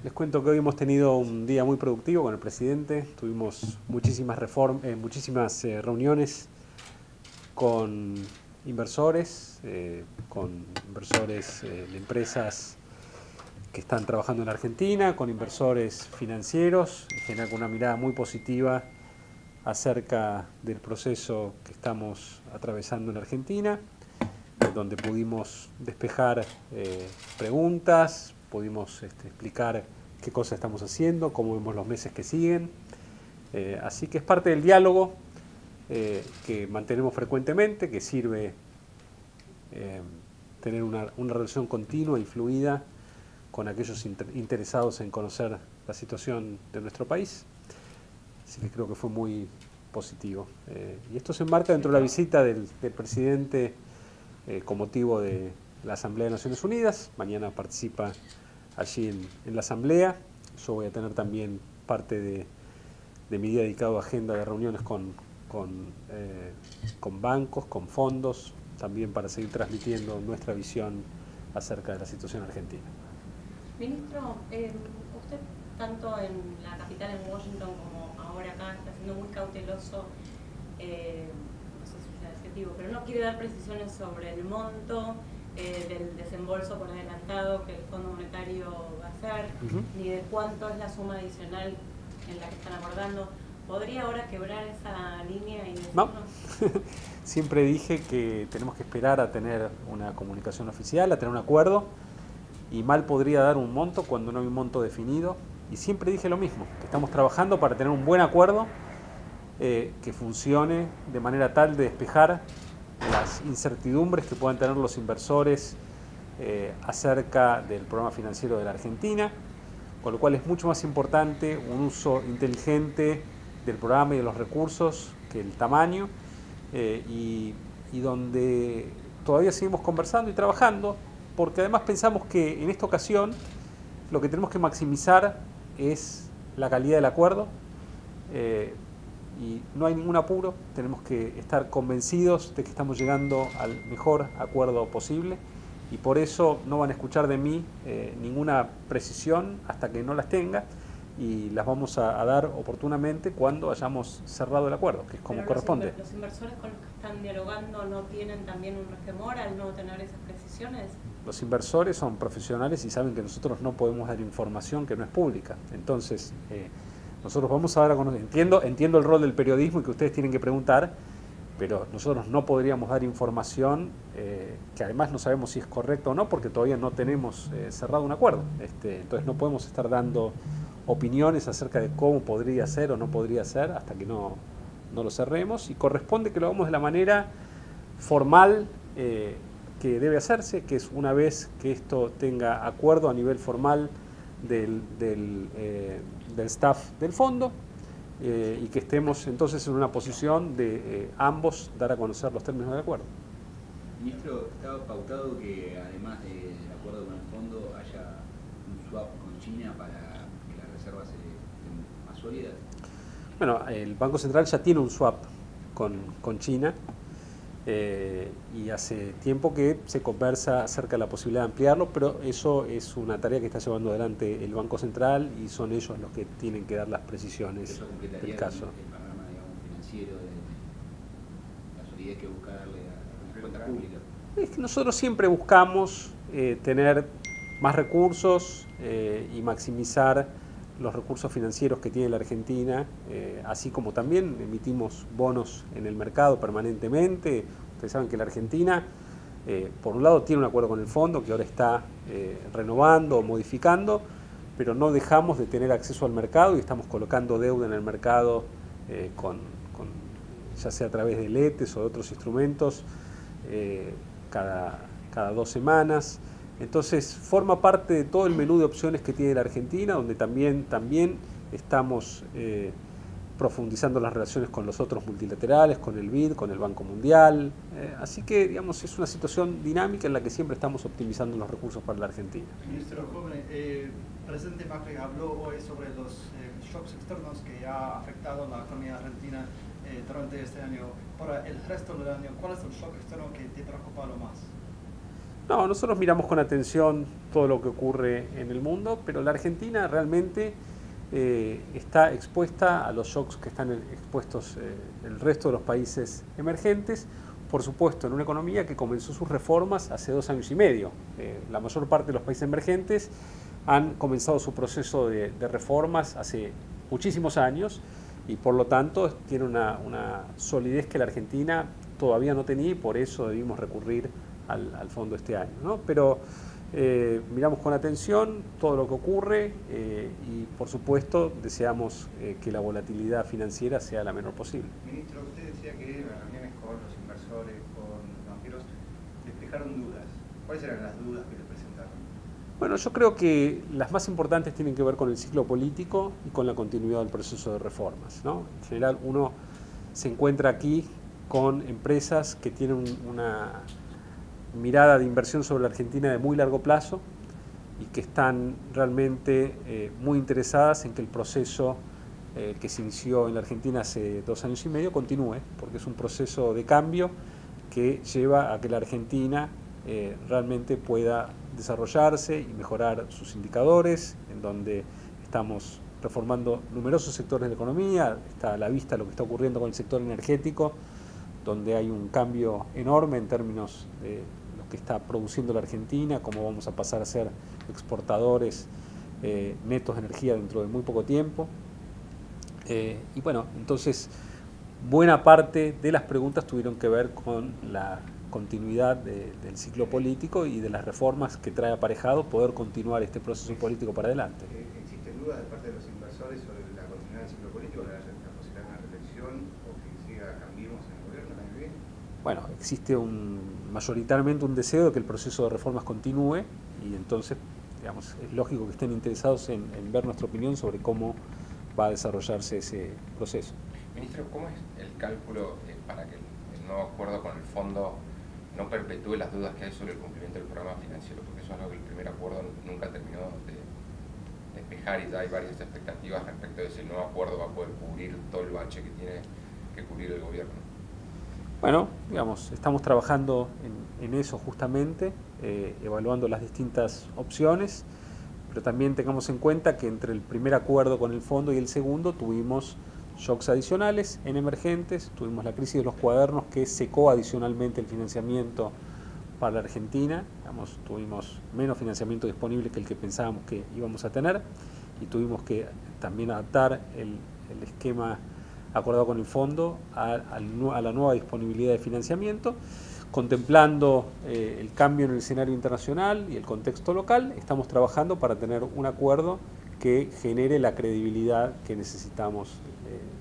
Les cuento que hoy hemos tenido un día muy productivo con el presidente. Tuvimos muchísimas reuniones con inversores, de empresas que están trabajando en la Argentina, con inversores financieros, en general con una mirada muy positiva acerca del proceso que estamos atravesando en Argentina, donde pudimos despejar preguntas, pudimos explicar qué cosas estamos haciendo, cómo vemos los meses que siguen. Así que es parte del diálogo que mantenemos frecuentemente, que sirve tener una relación continua y fluida con aquellos interesados en conocer la situación de nuestro país. Así que creo que fue muy positivo. Y esto se enmarca dentro de la visita del presidente con motivo de la Asamblea de Naciones Unidas. Mañana participa allí en la Asamblea. Yo voy a tener también parte de mi día dedicado a agenda de reuniones con bancos, con fondos, también para seguir transmitiendo nuestra visión acerca de la situación argentina. Ministro, usted tanto en la capital, en Washington, como ahora acá, está siendo muy cauteloso, no sé si es el adjetivo, pero no quiere dar precisiones sobre el monto del desembolso por adelantado que el Fondo Monetario va a hacer, ni de cuánto es la suma adicional en la que están abordando. ¿Podría ahora quebrar esa línea y decirnos? No, siempre dije que tenemos que esperar a tener una comunicación oficial, a tener un acuerdo, y mal podría dar un monto cuando no hay un monto definido. Y siempre dije lo mismo, que estamos trabajando para tener un buen acuerdo que funcione de manera tal de despejar las incertidumbres que puedan tener los inversores acerca del programa financiero de la Argentina, con lo cual es mucho más importante un uso inteligente del programa y de los recursos que el tamaño, y donde todavía seguimos conversando y trabajando, porque además pensamos que en esta ocasión lo que tenemos que maximizar es la calidad del acuerdo, y no hay ningún apuro, tenemos que estar convencidos de que estamos llegando al mejor acuerdo posible, y por eso no van a escuchar de mí ninguna precisión hasta que no las tenga, y las vamos a dar oportunamente cuando hayamos cerrado el acuerdo, que es como corresponde. ¿Los inversores con los que están dialogando no tienen también un resquemor al no tener esas precisiones? Los inversores son profesionales y saben que nosotros no podemos dar información que no es pública. Entonces, nosotros vamos a dar a conocer. Entiendo el rol del periodismo y que ustedes tienen que preguntar, pero nosotros no podríamos dar información que además no sabemos si es correcta o no, porque todavía no tenemos cerrado un acuerdo. Entonces no podemos estar dando opiniones acerca de cómo podría ser o no podría ser hasta que no lo cerremos, y corresponde que lo hagamos de la manera formal que debe hacerse, que es una vez que esto tenga acuerdo a nivel formal del staff del fondo, y que estemos entonces en una posición de ambos dar a conocer los términos del acuerdo. Ministro, ¿estaba pautado que además del acuerdo con el fondo haya un swap con China para que las reservas estén más sólidas? Bueno, el Banco Central ya tiene un swap con China, y hace tiempo que se conversa acerca de la posibilidad de ampliarlo, pero eso es una tarea que está llevando adelante el Banco Central y son ellos los que tienen que dar las precisiones del caso. El panorama, digamos, financiero de la solidez que busca darle a las cuentas públicas. Es que nosotros siempre buscamos tener más recursos y maximizar los recursos financieros que tiene la Argentina, así como también emitimos bonos en el mercado permanentemente. Ustedes saben que la Argentina, por un lado, tiene un acuerdo con el fondo que ahora está renovando o modificando, pero no dejamos de tener acceso al mercado y estamos colocando deuda en el mercado ya sea a través de letes o de otros instrumentos cada 2 semanas. Entonces forma parte de todo el menú de opciones que tiene la Argentina, donde también estamos profundizando las relaciones con los otros multilaterales, con el BID, con el Banco Mundial. Así que, digamos, es una situación dinámica en la que siempre estamos optimizando los recursos para la Argentina. Ministro Joven, el presidente Macri habló hoy sobre los shocks externos que ha afectado la economía argentina durante este año. Para el resto del año, ¿cuál es el shock externo que te preocupa lo más? No, nosotros miramos con atención todo lo que ocurre en el mundo, pero la Argentina realmente está expuesta a los shocks que están expuestos el resto de los países emergentes, por supuesto en una economía que comenzó sus reformas hace 2 años y medio. La mayor parte de los países emergentes han comenzado su proceso de reformas hace muchísimos años y por lo tanto tiene una solidez que la Argentina todavía no tenía y por eso debimos recurrir al fondo este año, ¿no? Pero miramos con atención todo lo que ocurre y por supuesto deseamos que la volatilidad financiera sea la menor posible. Ministro, usted decía que en las reuniones con los inversores, con los banqueros, despejaron dudas. ¿Cuáles eran las dudas que les presentaron? Bueno, yo creo que las más importantes tienen que ver con el ciclo político y con la continuidad del proceso de reformas, ¿no? En general uno se encuentra aquí con empresas que tienen una mirada de inversión sobre la Argentina de muy largo plazo y que están realmente muy interesadas en que el proceso que se inició en la Argentina hace 2 años y medio continúe, porque es un proceso de cambio que lleva a que la Argentina realmente pueda desarrollarse y mejorar sus indicadores, en donde estamos reformando numerosos sectores de la economía. Está a la vista lo que está ocurriendo con el sector energético, donde hay un cambio enorme en términos de lo que está produciendo la Argentina, cómo vamos a pasar a ser exportadores netos de energía dentro de muy poco tiempo. Y bueno, entonces buena parte de las preguntas tuvieron que ver con la continuidad del ciclo político y de las reformas que trae aparejado poder continuar este proceso político para adelante. ¿Existen dudas de parte de los inversores sobre la continuidad del ciclo político, la posibilidad de una reelección o que siga Cambiemos en el gobierno el año que viene? Bueno, existe mayoritariamente un deseo de que el proceso de reformas continúe y entonces, digamos, es lógico que estén interesados en ver nuestra opinión sobre cómo va a desarrollarse ese proceso. Ministro, ¿cómo es el cálculo para que el nuevo acuerdo con el fondo no perpetúe las dudas que hay sobre el cumplimiento del programa financiero? Porque eso es algo que el primer acuerdo nunca terminó de despejar y ya hay varias expectativas respecto de si el nuevo acuerdo va a poder cubrir todo el bache que tiene que cubrir el gobierno. Bueno, digamos, estamos trabajando en eso justamente, evaluando las distintas opciones, pero también tengamos en cuenta que entre el primer acuerdo con el fondo y el segundo tuvimos shocks adicionales en emergentes, tuvimos la crisis de los cuadernos que secó adicionalmente el financiamiento para la Argentina, digamos, tuvimos menos financiamiento disponible que el que pensábamos que íbamos a tener y tuvimos que también adaptar el esquema acordado con el fondo a la nueva disponibilidad de financiamiento. Contemplando el cambio en el escenario internacional y el contexto local, estamos trabajando para tener un acuerdo que genere la credibilidad que necesitamos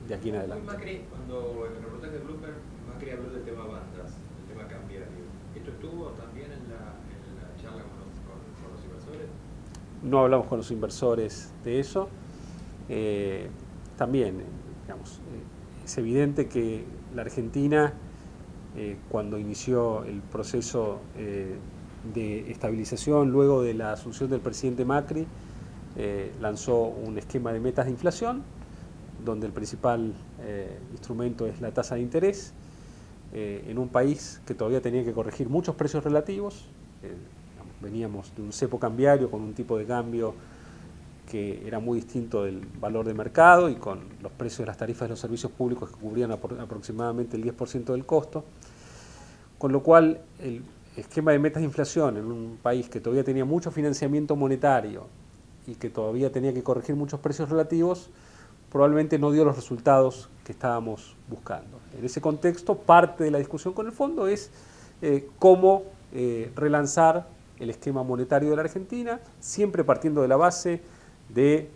de aquí en adelante. Macri, cuando en el reportaje de Bloomberg, Macri habló del tema bandas, del tema cambiario. ¿Esto estuvo también en la charla con los inversores? No hablamos con los inversores de eso. También, digamos, es evidente que la Argentina, cuando inició el proceso de estabilización luego de la asunción del presidente Macri, lanzó un esquema de metas de inflación, donde el principal instrumento es la tasa de interés, en un país que todavía tenía que corregir muchos precios relativos. Veníamos de un cepo cambiario con un tipo de cambio que era muy distinto del valor de mercado y con los precios de las tarifas de los servicios públicos que cubrían aproximadamente el 10% del costo, con lo cual el esquema de metas de inflación en un país que todavía tenía mucho financiamiento monetario y que todavía tenía que corregir muchos precios relativos, probablemente no dio los resultados que estábamos buscando. En ese contexto, parte de la discusión con el fondo es cómo relanzar el esquema monetario de la Argentina, siempre partiendo de la base de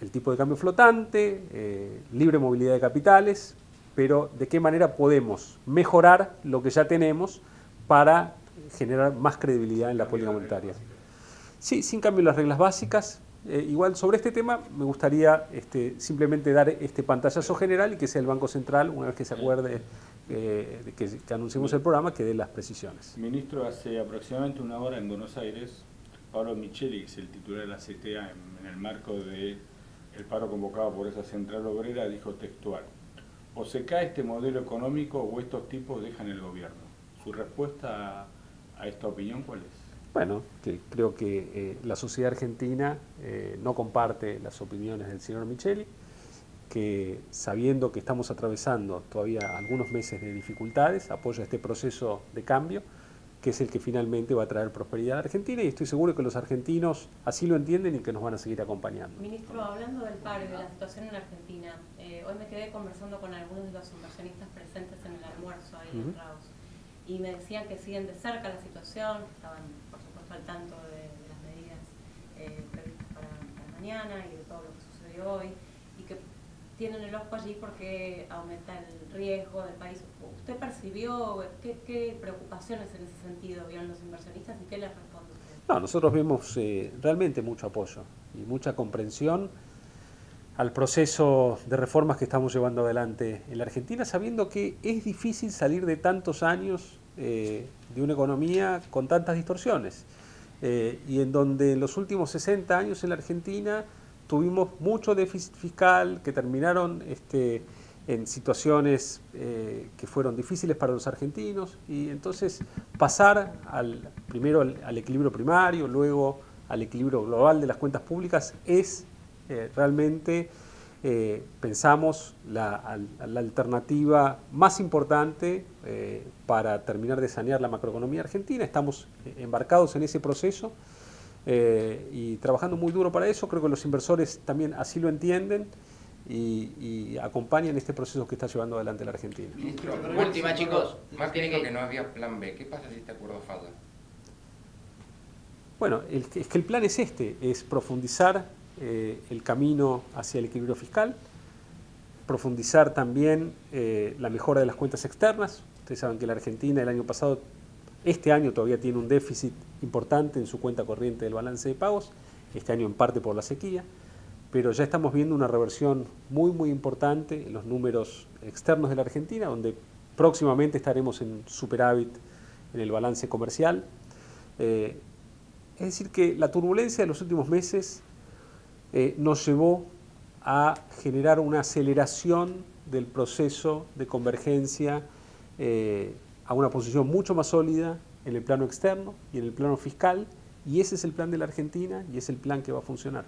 el tipo de cambio flotante, libre movilidad de capitales, pero de qué manera podemos mejorar lo que ya tenemos para generar más credibilidad en la política monetaria. Sí, sin cambio de las reglas básicas. Igual sobre este tema me gustaría simplemente dar este pantallazo general y que sea el Banco Central, una vez que se acuerde que anunciemos el programa, que dé las precisiones. Ministro, hace aproximadamente una hora en Buenos Aires, Pablo Michelis, el titular de la CTA, en el marco del paro convocado por esa central obrera, dijo textual: o se cae este modelo económico o estos tipos dejan el gobierno. ¿Su respuesta a esta opinión cuál es? Bueno, que creo que la sociedad argentina no comparte las opiniones del señor Micheli, que sabiendo que estamos atravesando todavía algunos meses de dificultades, apoya este proceso de cambio, que es el que finalmente va a traer prosperidad a Argentina, y estoy seguro que los argentinos así lo entienden y que nos van a seguir acompañando. Ministro, hablando del paro y de la situación en Argentina, hoy me quedé conversando con algunos de los inversionistas presentes en el almuerzo ahí en Raus, y me decían que siguen de cerca la situación, que estaban por supuesto al tanto de las medidas previstas para mañana y de todo lo que sucedió hoy, y que tienen el ojo allí porque aumenta el riesgo del país. ¿Usted percibió qué preocupaciones en ese sentido vieron los inversionistas y qué les responde usted? No, nosotros vemos realmente mucho apoyo y mucha comprensión al proceso de reformas que estamos llevando adelante en la Argentina, sabiendo que es difícil salir de tantos años de una economía con tantas distorsiones y en donde en los últimos 60 años en la Argentina tuvimos mucho déficit fiscal que terminaron en situaciones que fueron difíciles para los argentinos, y entonces pasar primero al equilibrio primario, luego al equilibrio global de las cuentas públicas es realmente, pensamos, la alternativa más importante para terminar de sanear la macroeconomía argentina. Estamos embarcados en ese proceso y trabajando muy duro para eso. Creo que los inversores también así lo entienden y acompañan este proceso que está llevando adelante la Argentina. Ministro, última, chicos. Martín dijo que no había plan B. ¿Qué pasa si este acuerdo falla? Bueno, es que el plan es es profundizar el camino hacia el equilibrio fiscal, profundizar también la mejora de las cuentas externas. Ustedes saben que la Argentina el año pasado, este año todavía tiene un déficit importante en su cuenta corriente del balance de pagos, este año en parte por la sequía, pero ya estamos viendo una reversión muy importante en los números externos de la Argentina, donde próximamente estaremos en superávit en el balance comercial. Es decir, que la turbulencia de los últimos meses nos llevó a generar una aceleración del proceso de convergencia a una posición mucho más sólida en el plano externo y en el plano fiscal, y ese es el plan de la Argentina y es el plan que va a funcionar.